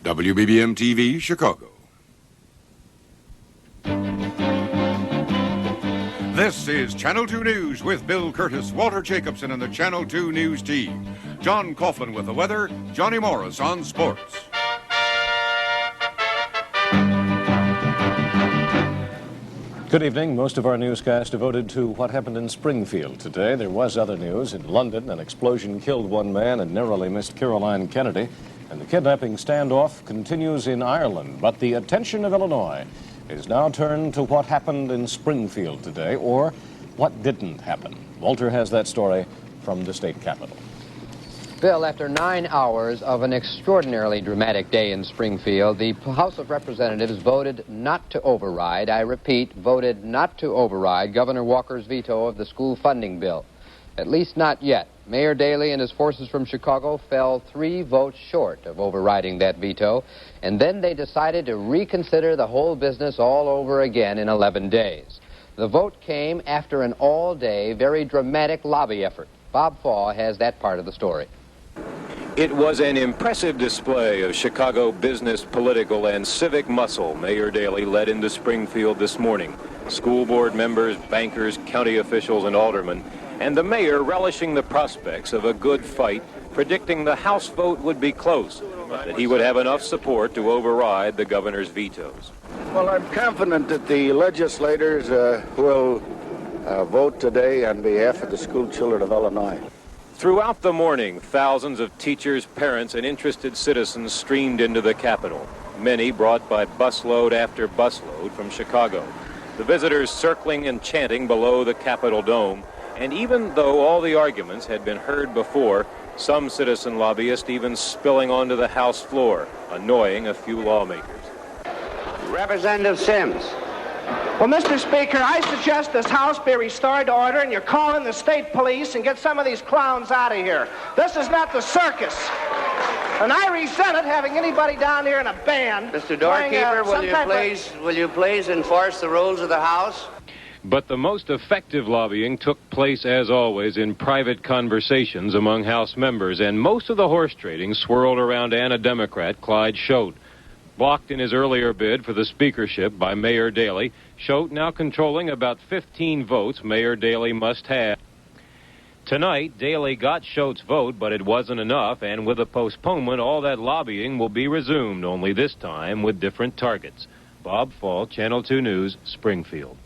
WBBM-TV, Chicago. This is Channel 2 News with Bill Curtis, Walter Jacobson, and the Channel 2 News team. John Coughlin with the weather, Johnny Morris on sports. Good evening. Most of our newscast devoted to what happened in Springfield today. There was other news. In London, an explosion killed one man and narrowly missed Caroline Kennedy. And the kidnapping standoff continues in Ireland. But the attention of Illinois is now turned to what happened in Springfield today, or what didn't happen. Walter has that story from the state capitol. Bill, after 9 hours of an extraordinarily dramatic day in Springfield, the House of Representatives voted not to override, I repeat, voted not to override Governor Walker's veto of the school funding bill. At least not yet. Mayor Daley and his forces from Chicago fell 3 votes short of overriding that veto, and then they decided to reconsider the whole business all over again in 11 days. The vote came after an all-day, very dramatic lobby effort. Bob Faw has that part of the story. It was an impressive display of Chicago business, political, and civic muscle Mayor Daley led into Springfield this morning. School board members, bankers, county officials, and aldermen, and the mayor relishing the prospects of a good fight, predicting the House vote would be close, but that he would have enough support to override the governor's vetoes. Well, I'm confident that the legislators will vote today on behalf of the school children of Illinois. Throughout the morning, thousands of teachers, parents, and interested citizens streamed into the Capitol, many brought by busload after busload from Chicago. The visitors circling and chanting below the Capitol dome, and even though all the arguments had been heard before, some citizen lobbyists even spilling onto the House floor, annoying a few lawmakers. Representative Sims. Well, Mr. Speaker, I suggest this House be restored to order and you call in the state police and get some of these clowns out of here. This is not the circus. And I resent it having anybody down here in a band. Mr. Doorkeeper, will you please enforce the rules of the House? But the most effective lobbying took place, as always, in private conversations among House members, and most of the horse trading swirled around Anna-Democrat Clyde Schote. Blocked in his earlier bid for the speakership by Mayor Daley, Schote now controlling about 15 votes Mayor Daley must have. Tonight, Daley got Schote's vote, but it wasn't enough, and with a postponement, all that lobbying will be resumed, only this time with different targets. Bob Fall, Channel 2 News, Springfield.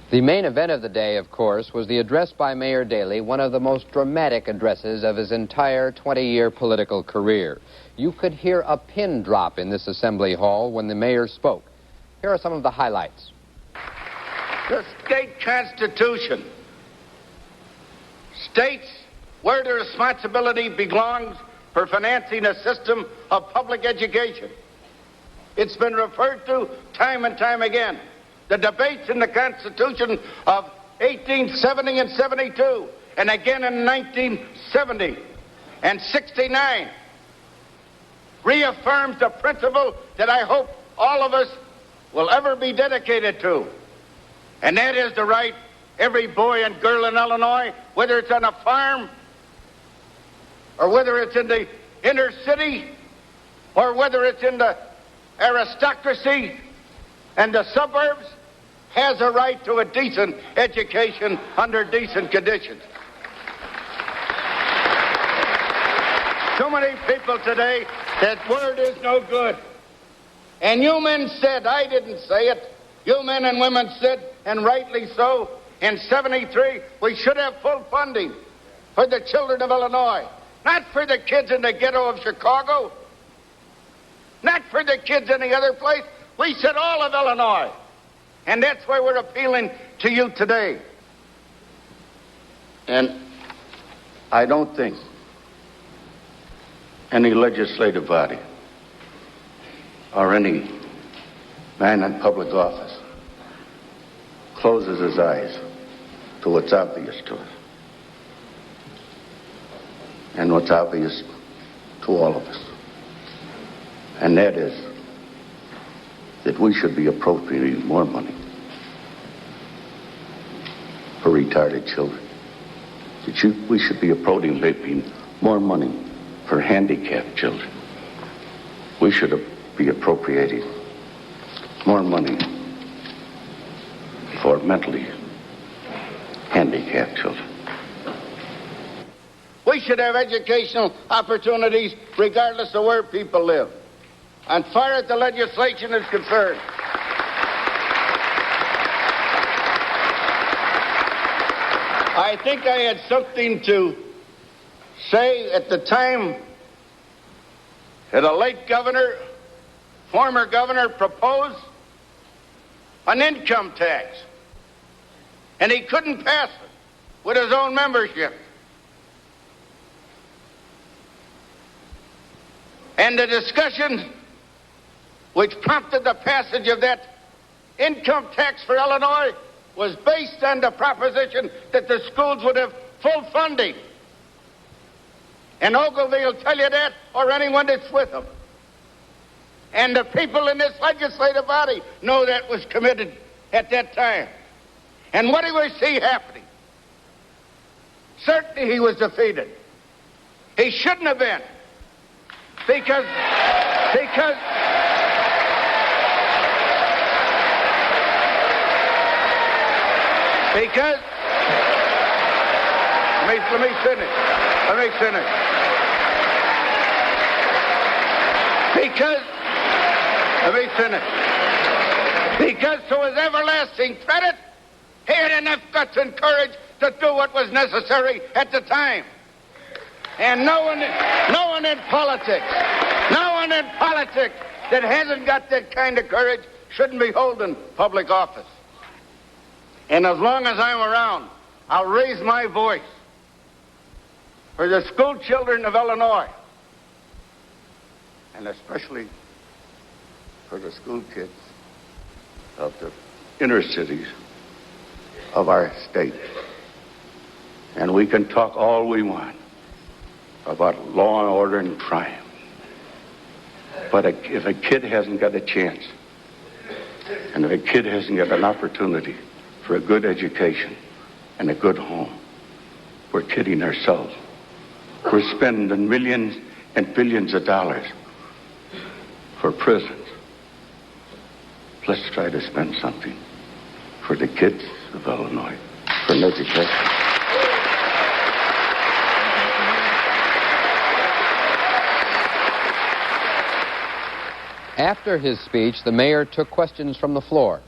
The main event of the day, of course, was the address by Mayor Daley, one of the most dramatic addresses of his entire 20-year political career. You could hear a pin drop in this assembly hall when the mayor spoke. Here are some of the highlights. The state constitution states where the responsibility belongs for financing a system of public education. It's been referred to time and time again. The debates in the Constitution of 1870 and 72, and again in 1970 and 69, reaffirms the principle that I hope all of us will ever be dedicated to. And that is the right every boy and girl in Illinois, whether it's on a farm or whether it's in the inner city or whether it's in the aristocracy and the suburbs, has a right to a decent education under decent conditions. So many people today, that word is no good. And you men said, I didn't say it, you men and women said, and rightly so, in 73, we should have full funding for the children of Illinois. Not for the kids in the ghetto of Chicago, not for the kids any other place. We said all of Illinois. And that's why we're appealing to you today. And I don't think any legislative body or any man in public office closes his eyes to what's obvious to us and what's obvious to all of us. And that is that we should be appropriating more money for retarded children. That we should be appropriating more money for handicapped children. We should be appropriating more money for mentally handicapped children. We should have educational opportunities regardless of where people live. As far as the legislation is concerned, I think I had something to say at the time that a late governor, former governor, proposed an income tax. And he couldn't pass it with his own membership. And the discussion which prompted the passage of that income tax for Illinois was based on the proposition that the schools would have full funding. And Ogilvy will tell you that, or anyone that's with him. And the people in this legislative body know that was committed at that time. And what do we see happening? Certainly he was defeated. He shouldn't have been. Because let me finish. Because to his everlasting credit, he had enough guts and courage to do what was necessary at the time. And no one in politics that hasn't got that kind of courage shouldn't be holding public office. And as long as I'm around, I'll raise my voice for the school children of Illinois, and especially for the school kids of the inner cities of our state. And we can talk all we want about law and order and crime. But if a kid hasn't got a chance, and if a kid hasn't got an opportunity for a good education and a good home, we're kidding ourselves. We're spending millions and billions of dollars for prisons. Let's try to spend something for the kids of Illinois, for an education. After his speech, the mayor took questions from the floor.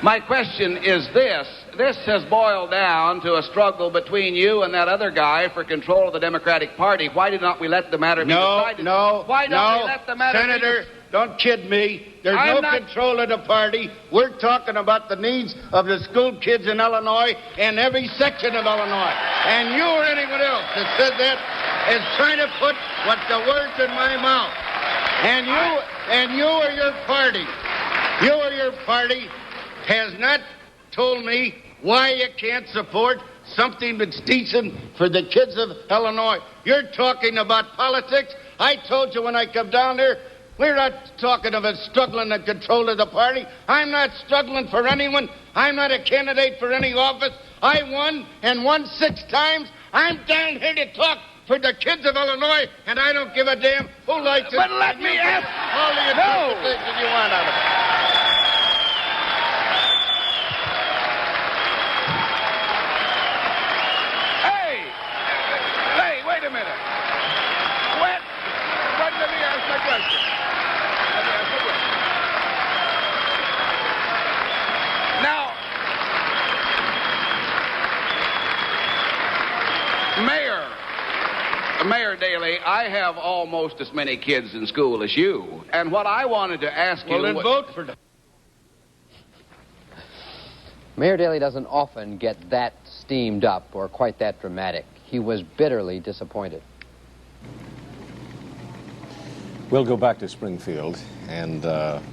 My question is this. This has boiled down to a struggle between you and that other guy for control of the Democratic Party. Why did not we let the matter be decided? Why don't we let the matter Senator, don't kid me. There's no control of the party. We're talking about the needs of the school kids in Illinois and every section of Illinois. And you or anyone else that said that is trying to put the words in my mouth. And you or your party has not told me why you can't support something that's decent for the kids of Illinois. You're talking about politics. I told you when I come down there, we're not talking about struggling to control of the party. I'm not struggling for anyone. I'm not a candidate for any office. I won and won 6 times. I'm down here to talk for the kids of Illinois, and I don't give a damn who likes it. But let me ask. All the interpretations you want out of it. Hey, wait a minute. Let me ask my question. Now, Mayor Daley, I have almost as many kids in school as you. And what I wanted to ask you... Well, then vote for them. Mayor Daley doesn't often get that steamed up or quite that dramatic. He was bitterly disappointed. We'll go back to Springfield and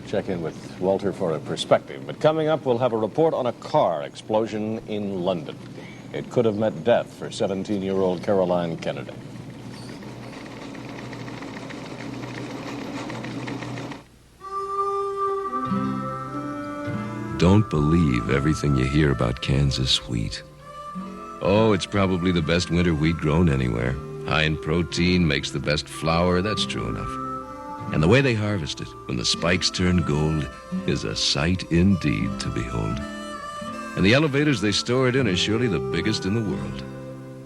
check in with Walter for a perspective. But coming up, we'll have a report on a car explosion in London. It could have meant death for 17-year-old Caroline Kennedy. Don't believe everything you hear about Kansas wheat. Oh, it's probably the best winter wheat grown anywhere. high in protein, makes the best flour, that's true enough. And the way they harvest it, when the spikes turn gold, is a sight indeed to behold. And the elevators they store it in are surely the biggest in the world.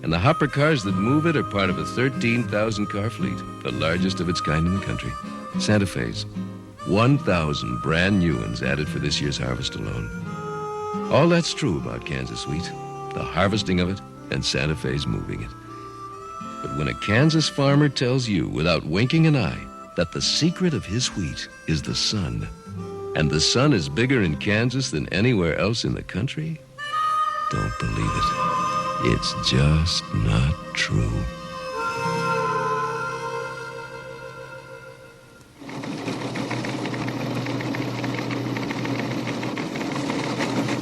And the hopper cars that move it are part of a 13,000-car fleet, the largest of its kind in the country. Santa Fe's. 1,000 brand new ones added for this year's harvest alone. All that's true about Kansas wheat, the harvesting of it, and Santa Fe's moving it. But when a Kansas farmer tells you, without winking an eye, that the secret of his wheat is the sun, and the sun is bigger in Kansas than anywhere else in the country, don't believe it. It's just not true.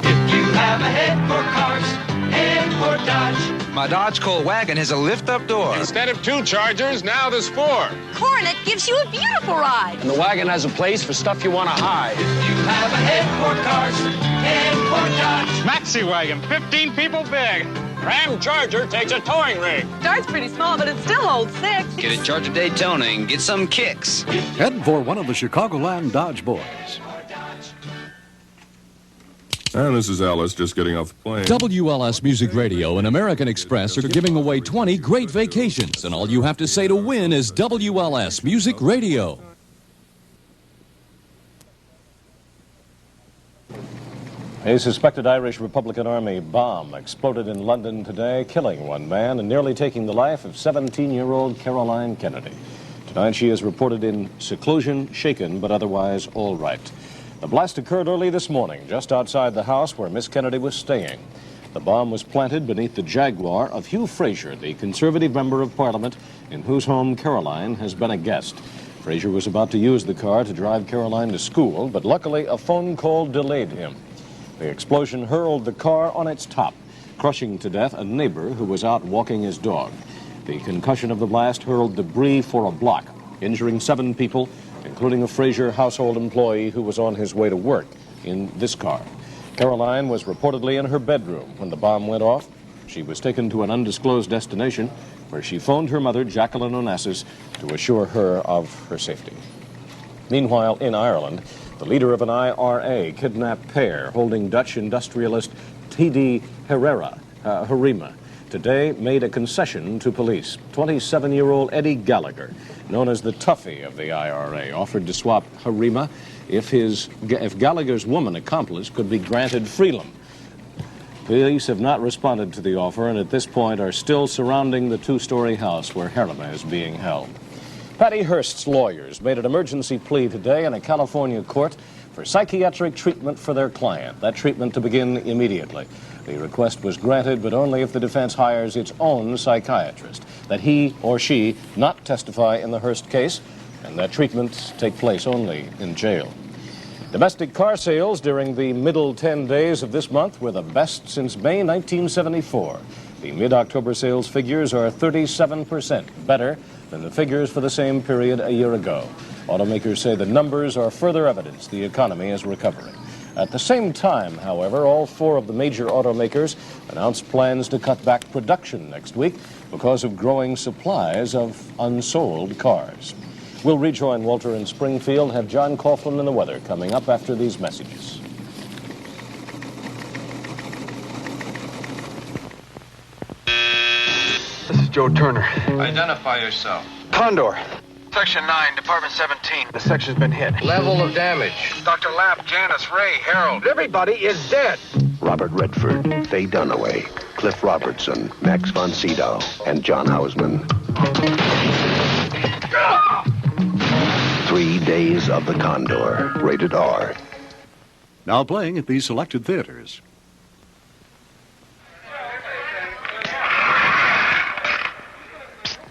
If you have a head for cars, head for Dodge. My Dodge Colt wagon has a lift-up door. Instead of 2 Chargers, now there's 4. Coronet gives you a beautiful ride. And the wagon has a place for stuff you want to hide. If you have a head for cars, head for Dodge. Maxi wagon, 15 people big. Ram Charger takes a towing rig. Starts pretty small, but it still holds 6. Get in charge of Daytona and get some kicks. Head for one of the Chicagoland Dodge boys. And this is Alice just getting off the plane. WLS Music Radio and American Express are giving away 20 great vacations, and all you have to say to win is WLS Music Radio. A suspected Irish Republican Army bomb exploded in London today, killing one man and nearly taking the life of 17-year-old Caroline Kennedy. Tonight she is reported in seclusion, shaken, but otherwise all right. The blast occurred early this morning, just outside the house where Miss Kennedy was staying. The bomb was planted beneath the Jaguar of Hugh Fraser, the Conservative Member of Parliament, in whose home Caroline has been a guest. Fraser was about to use the car to drive Caroline to school, but luckily a phone call delayed him. The explosion hurled the car on its top, crushing to death a neighbor who was out walking his dog. The concussion of the blast hurled debris for a block, injuring 7 people, including a Fraser household employee who was on his way to work in this car. Caroline was reportedly in her bedroom when the bomb went off. She was taken to an undisclosed destination where she phoned her mother, Jacqueline Onassis, to assure her of her safety. Meanwhile, in Ireland, the leader of an IRA kidnapped pair holding Dutch industrialist T.D. Harima today made a concession to police. 27-year-old Eddie Gallagher, known as the toughie of the IRA, offered to swap Harima if Gallagher's woman accomplice could be granted freedom. Police have not responded to the offer and at this point are still surrounding the 2-story house where Harima is being held. Patty Hearst's lawyers made an emergency plea today in a California court for psychiatric treatment for their client. That treatment to begin immediately. The request was granted, but only if the defense hires its own psychiatrist, that he or she not testify in the Hearst case, and that treatment take place only in jail. Domestic car sales during the middle 10 days of this month were the best since May 1974. The mid-October sales figures are 37% better than the figures for the same period a year ago. Automakers say the numbers are further evidence the economy is recovering. At the same time, however, all 4 of the major automakers announced plans to cut back production next week because of growing supplies of unsold cars. We'll rejoin Walter in Springfield, have John Coughlin and the weather coming up after these messages. This is Joe Turner. Identify yourself. Condor. Section 9, Department 17. The section's been hit. Level of damage. Dr. Lapp, Janice, Ray, Harold. Everybody is dead. Robert Redford, Faye Dunaway, Cliff Robertson, Max von Sydow, and John Hausman. 3 Days of the Condor. Rated R. Now playing at these selected theaters.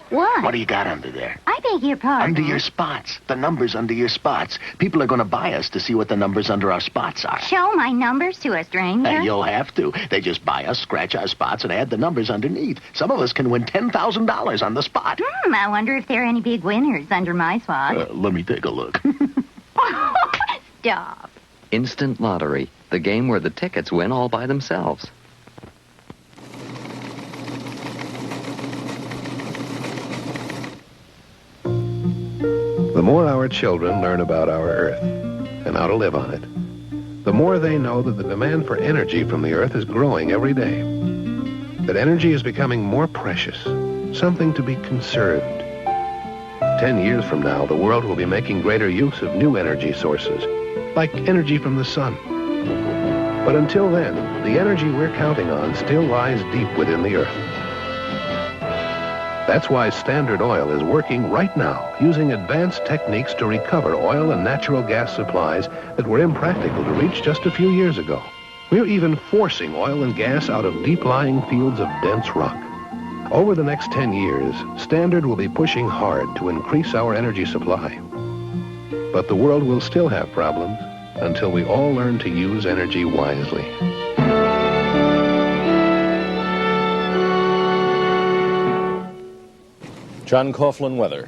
What? What do you got under there? I beg your pardon. Under your spots. The numbers under your spots. People are going to buy us to see what the numbers under our spots are. Show my numbers to a stranger? And you'll have to. They just buy us, scratch our spots, and add the numbers underneath. Some of us can win $10,000 on the spot. I wonder if there are any big winners under my spot. Let me take a look. Stop. Instant Lottery, the game where the tickets win all by themselves. The more our children learn about our Earth and how to live on it, the more they know that the demand for energy from the Earth is growing every day. That energy is becoming more precious, something to be conserved. 10 years from now, the world will be making greater use of new energy sources, like energy from the sun. But until then, the energy we're counting on still lies deep within the Earth. That's why Standard Oil is working right now, using advanced techniques to recover oil and natural gas supplies that were impractical to reach just a few years ago. We're even forcing oil and gas out of deep-lying fields of dense rock. Over the next 10 years, Standard will be pushing hard to increase our energy supply. But the world will still have problems until we all learn to use energy wisely. John Coughlin weather.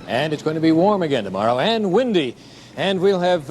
And it's going to be warm again tomorrow and windy. And we'll have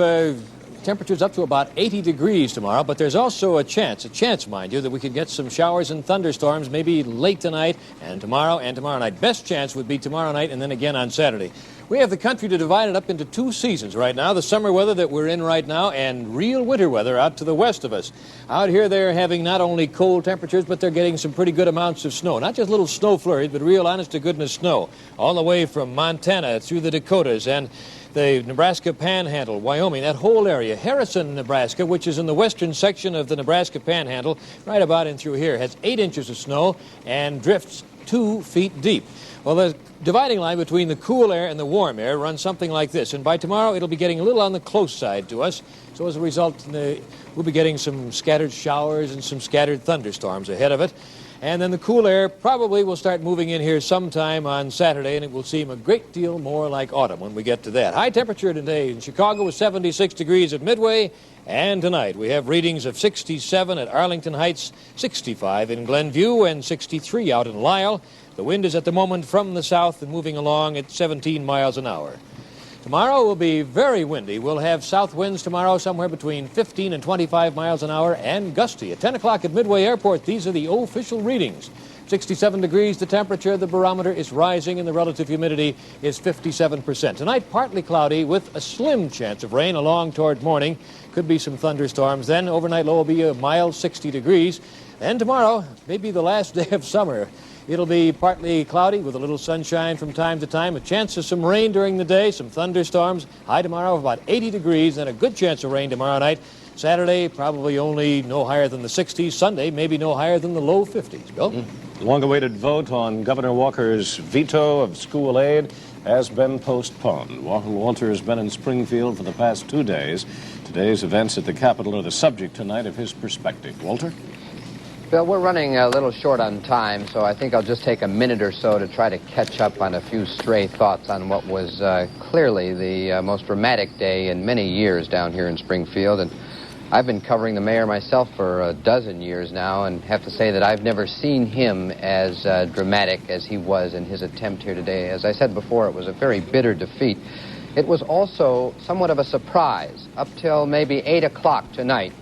temperatures up to about 80 degrees tomorrow, but there's also a chance, mind you, that we could get some showers and thunderstorms maybe late tonight and tomorrow night. Best chance would be tomorrow night and then again on Saturday. We have the country to divide it up into two seasons right now, the summer weather that we're in right now and real winter weather out to the west of us. Out here they're having not only cold temperatures, but they're getting some pretty good amounts of snow. Not just little snow flurries, but real honest-to-goodness snow, all the way from Montana through the Dakotas and the Nebraska Panhandle, Wyoming, that whole area. Harrison, Nebraska, which is in the western section of the Nebraska Panhandle, right about in through here, has 8 inches of snow and drifts 2 feet deep. Well, the dividing line between the cool air and the warm air runs something like this, and by tomorrow it'll be getting a little on the close side to us. So as a result, we'll be getting some scattered showers and some scattered thunderstorms ahead of it. And then the cool air probably will start moving in here sometime on Saturday, and it will seem a great deal more like autumn when we get to that. High temperature today in Chicago was 76 degrees at Midway, and tonight we have readings of 67 at Arlington Heights, 65 in Glenview, and 63 out in Lisle. The wind is at the moment from the south and moving along at 17 miles an hour. Tomorrow will be very windy. We'll have south winds tomorrow somewhere between 15 and 25 miles an hour and gusty. At 10 o'clock at Midway Airport, these are the official readings. 67 degrees the temperature, the barometer is rising, and the relative humidity is 57%. Tonight, partly cloudy with a slim chance of rain along toward morning. Could be some thunderstorms. Then overnight low will be a mild 60 degrees. And tomorrow, maybe the last day of summer. It'll be partly cloudy with a little sunshine from time to time, a chance of some rain during the day, some thunderstorms. High tomorrow of about 80 degrees, and a good chance of rain tomorrow night. Saturday, probably only no higher than the 60s. Sunday, maybe no higher than the low 50s. Bill? The long-awaited vote on Governor Walker's veto of school aid has been postponed. Walter has been in Springfield for the past 2 days. Today's events at the Capitol are the subject tonight of his perspective. Walter? Bill, we're running a little short on time, so I think I'll just take a minute or so to try to catch up on a few stray thoughts on what was clearly the most dramatic day in many years down here in Springfield. And I've been covering the mayor myself for a dozen years now, and have to say that I've never seen him as dramatic as he was in his attempt here today. As I said before, it was a very bitter defeat. It was also somewhat of a surprise. Up till maybe 8 o'clock tonight,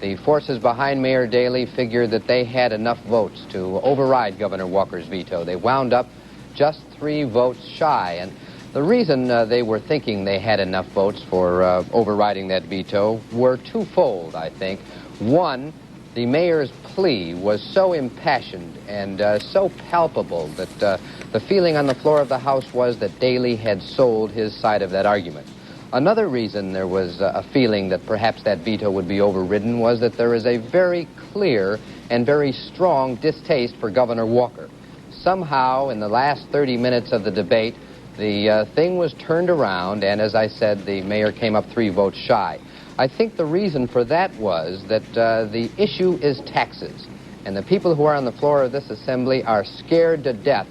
the forces behind Mayor Daley figured that they had enough votes to override Governor Walker's veto. They wound up just 3 votes shy, and the reason they were thinking they had enough votes for overriding that veto were twofold, I think. One, the mayor's plea was so impassioned and so palpable that the feeling on the floor of the House was that Daley had sold his side of that argument. Another reason there was a feeling that perhaps that veto would be overridden was that there is a very clear and very strong distaste for Governor Walker. Somehow, in the last 30 minutes of the debate, the thing was turned around, and as I said, the mayor came up 3 votes shy. I think the reason for that was that the issue is taxes, and the people who are on the floor of this assembly are scared to death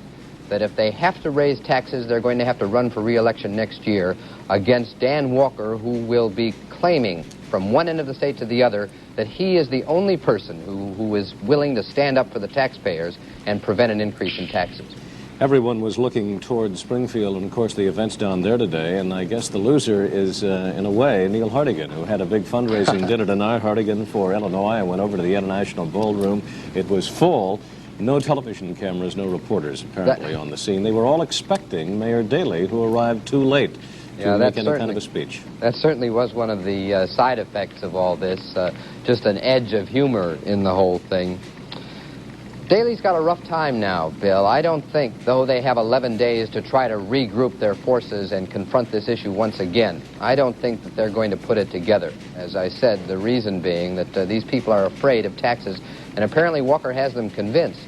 that if they have to raise taxes, they're going to have to run for re-election next year against Dan Walker, who will be claiming from one end of the state to the other that he is the only person who is willing to stand up for the taxpayers and prevent an increase in taxes. Everyone was looking toward Springfield and, of course, the events down there today, and I guess the loser is, in a way, Neil Hartigan, who had a big fundraising dinner tonight. Hartigan for Illinois and went over to the International Ballroom. It was full. No television cameras, no reporters apparently on the scene. They were all expecting Mayor Daley, who arrived too late. Yeah, make any kind of a speech. That certainly was one of the side effects of all this, just an edge of humor in the whole thing. Daley's got a rough time now, Bill. I don't think, though they have 11 days to try to regroup their forces and confront this issue once again, I don't think that they're going to put it together. As I said, the reason being that these people are afraid of taxes, and apparently Walker has them convinced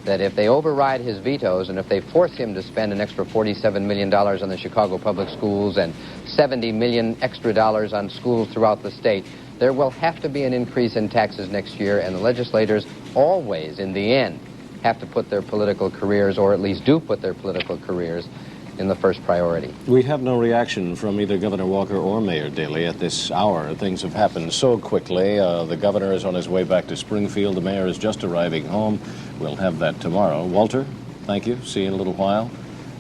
that if they override his vetoes and if they force him to spend an extra $47 million on the Chicago public schools and $70 million extra dollars on schools throughout the state, there will have to be an increase in taxes next year, and the legislators always, in the end, have to put their political careers, or at least do put their political careers, in the first priority. We have no reaction from either Governor Walker or Mayor Daley at this hour. Things have happened so quickly. The governor is on his way back to Springfield. The mayor is just arriving home. We'll have that tomorrow. Walter, thank you. See you in a little while.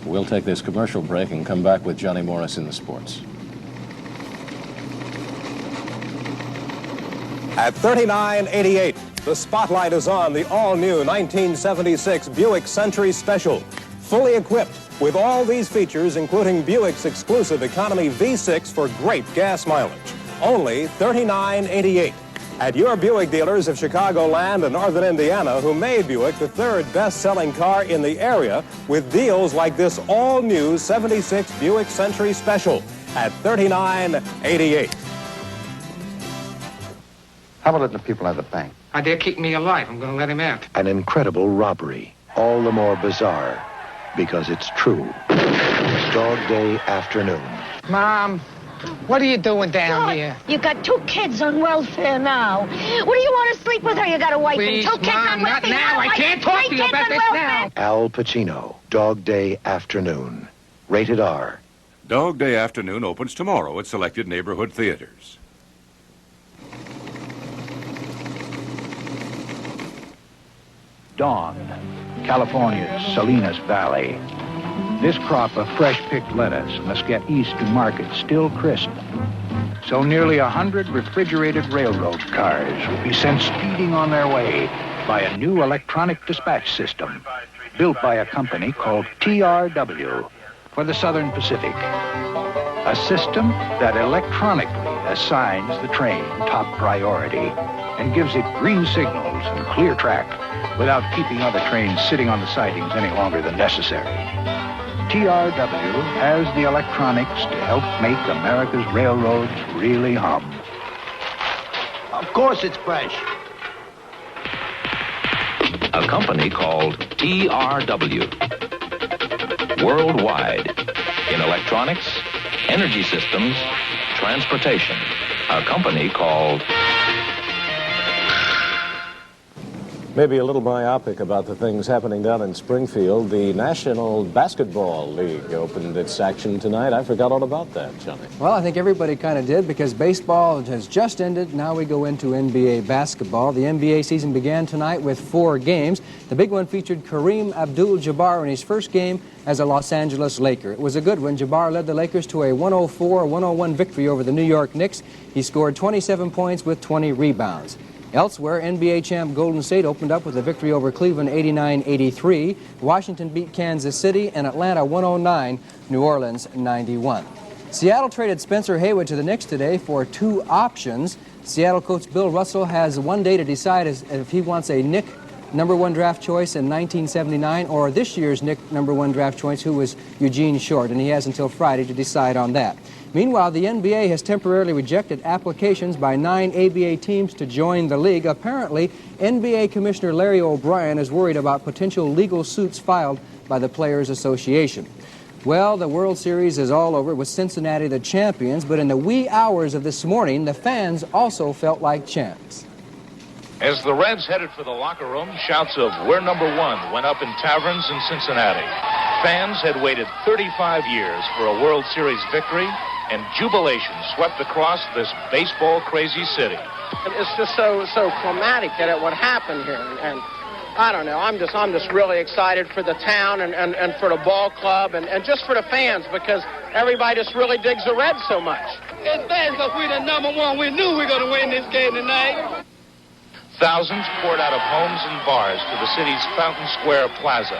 We'll take this commercial break and come back with Johnny Morris in the sports. At 3988, the spotlight is on the all-new 1976 Buick Century Special. Fully equipped with all these features, including Buick's exclusive economy V6 for great gas mileage. Only $39.88. At your Buick dealers of Chicagoland and Northern Indiana, who made Buick the third best-selling car in the area, with deals like this all-new 76 Buick Century Special at $39.88. How about letting the people out of the bank? They're keeping me alive. I'm going to let him out. An incredible robbery, all the more bizarre because it's true. Dog Day afternoon. Mom, what are you doing down here? You got 2 kids on welfare now. What do you want to sleep with her? You got a wife Please, and 2 kids Mom, on welfare. not now. I can't talk to you about this now. Al Pacino, Dog Day afternoon. Rated R. Dog Day afternoon opens tomorrow at selected neighborhood theaters. Dawn, California's Salinas Valley. This crop of fresh-picked lettuce must get east to market still crisp. So nearly 100 refrigerated railroad cars will be sent speeding on their way by a new electronic dispatch system built by a company called TRW for the Southern Pacific. A system that electronically assigns the train top priority and gives it green signals and clear track without keeping other trains sitting on the sidings any longer than necessary. TRW has the electronics to help make America's railroads really hum. Of course it's fresh. A company called TRW. Worldwide. In electronics, energy systems, transportation. A company called... Maybe a little myopic about the things happening down in Springfield. The National Basketball League opened its action tonight. I forgot all about that, Johnny. Well, I think everybody kind of did because baseball has just ended. Now we go into NBA basketball. The NBA season began tonight with 4 games. The big one featured Kareem Abdul-Jabbar in his first game as a Los Angeles Laker. It was a good one. Jabbar led the Lakers to a 104-101 victory over the New York Knicks. He scored 27 points with 20 rebounds. Elsewhere, NBA champ Golden State opened up with a victory over Cleveland 89-83. Washington beat Kansas City and Atlanta 109, New Orleans 91. Seattle traded Spencer Haywood to the Knicks today for 2 options. Seattle coach Bill Russell has one day to decide if he wants a Knick #1 draft choice in 1979 or this year's Knick #1 draft choice, who was Eugene Short, and he has until Friday to decide on that. Meanwhile, the NBA has temporarily rejected applications by 9 ABA teams to join the league. Apparently, NBA Commissioner Larry O'Brien is worried about potential legal suits filed by the Players Association. Well, the World Series is all over with Cincinnati the champions, but in the wee hours of this morning, the fans also felt like champs. As the Reds headed for the locker room, shouts of "We're #1" went up in taverns in Cincinnati. Fans had waited 35 years for a World Series victory, and jubilation swept across this baseball-crazy city. It's just so climatic that it would happen here, and I don't know. I'm just really excited for the town and for the ball club and just for the fans because everybody just really digs the Reds so much. It's bad because we're the #1. We knew we were going to win this game tonight. Thousands poured out of homes and bars to the city's Fountain Square Plaza.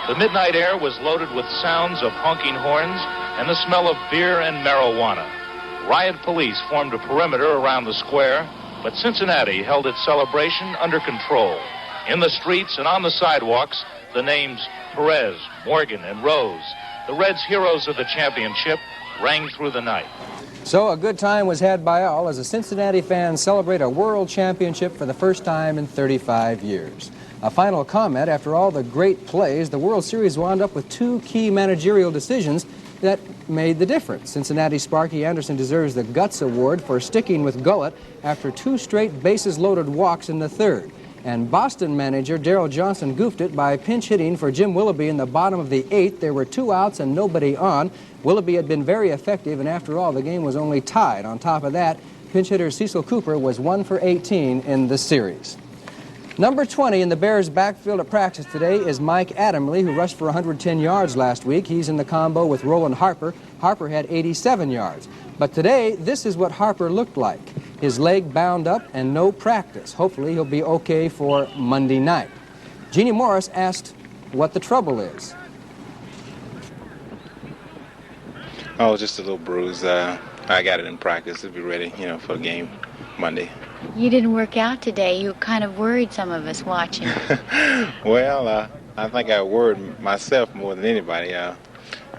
The midnight air was loaded with sounds of honking horns and the smell of beer and marijuana. Riot police formed a perimeter around the square, but Cincinnati held its celebration under control. In the streets and on the sidewalks, the names Perez, Morgan, and Rose, the Reds' heroes of the championship, rang through the night. So a good time was had by all as the Cincinnati fans celebrate a world championship for the first time in 35 years. A final comment: after all the great plays, the World Series wound up with two key managerial decisions that made the difference. Cincinnati Sparky Anderson deserves the Guts Award for sticking with Gullett after two straight bases-loaded walks in the third. And Boston manager Darrell Johnson goofed it by pinch hitting for Jim Willoughby in the bottom of the eighth. There were 2 outs and nobody on. Willoughby had been very effective, and after all, the game was only tied. On top of that, pinch hitter Cecil Cooper was 1 for 18 in the series. Number 20 in the Bears' backfield at practice today is Mike Adamle, who rushed for 110 yards last week. He's in the combo with Roland Harper. Harper had 87 yards. But today, this is what Harper looked like. His leg bound up and no practice. Hopefully, he'll be okay for Monday night. Jeannie Morris asked what the trouble is. Oh, just a little bruise. I got it in practice to be ready, for the game Monday. You didn't work out today. You kind of worried some of us watching. Well, I think I worried myself more than anybody.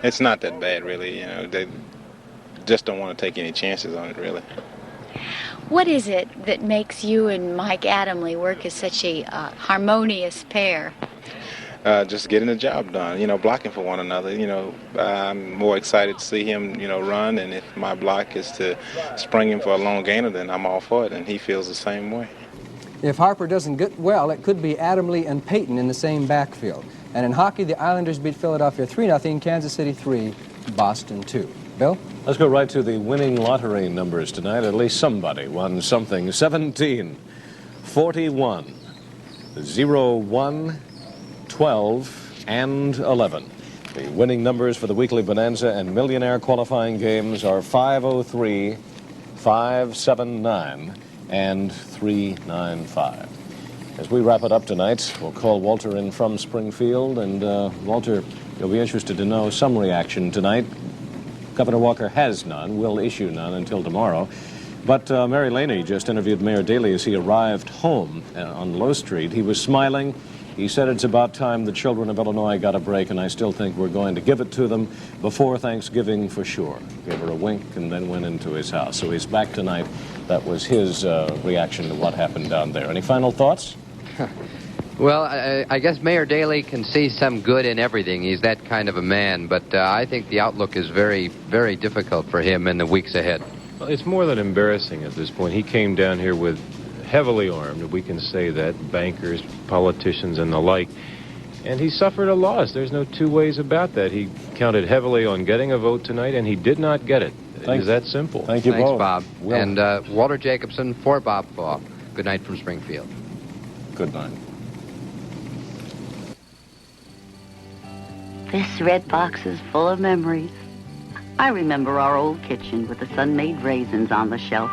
It's not that bad, really. They just don't want to take any chances on it, really. What is it that makes you and Mike Adamle work as such a harmonious pair? Just getting the job done, blocking for one another. I'm more excited to see him, run, and if my block is to spring him for a long gainer, then I'm all for it, and he feels the same way. If Harper doesn't get well, it could be Adamle and Payton in the same backfield. And in hockey, the Islanders beat Philadelphia 3-0, Kansas City 3, Boston 2. Bill? Let's go right to the winning lottery numbers tonight. At least somebody won something. 17, 41, 0, 1, 12, and 11. The winning numbers for the weekly Bonanza and Millionaire qualifying games are 503, 579, and 395. As we wrap it up tonight, we'll call Walter in from Springfield. And Walter, you'll be interested to know some reaction tonight. Governor Walker has none, will issue none until tomorrow. But Mary Laney just interviewed Mayor Daley as he arrived home on Low Street. He was smiling. He said it's about time the children of Illinois got a break, and I still think we're going to give it to them before Thanksgiving for sure. Gave her a wink and then went into his house. So he's back tonight. That was his reaction to what happened down there. Any final thoughts? Well, I guess Mayor Daley can see some good in everything. He's that kind of a man. But I think the outlook is very, very difficult for him in the weeks ahead. Well, it's more than embarrassing at this point. He came down here with heavily armed, we can say that, bankers, politicians, and the like. And he suffered a loss. There's no two ways about that. He counted heavily on getting a vote tonight, and he did not get it. It's that simple. Thank you Thanks, both. Bob. Will. And Walter Jacobson for Bob Falk. Good night from Springfield. Good night. This red box is full of memories. I remember our old kitchen with the sun-made raisins on the shelf.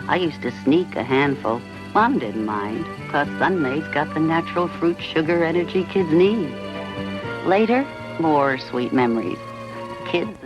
I used to sneak a handful. Mom didn't mind, because Sun-Maid's got the natural fruit sugar energy kids need. Later, more sweet memories. Kids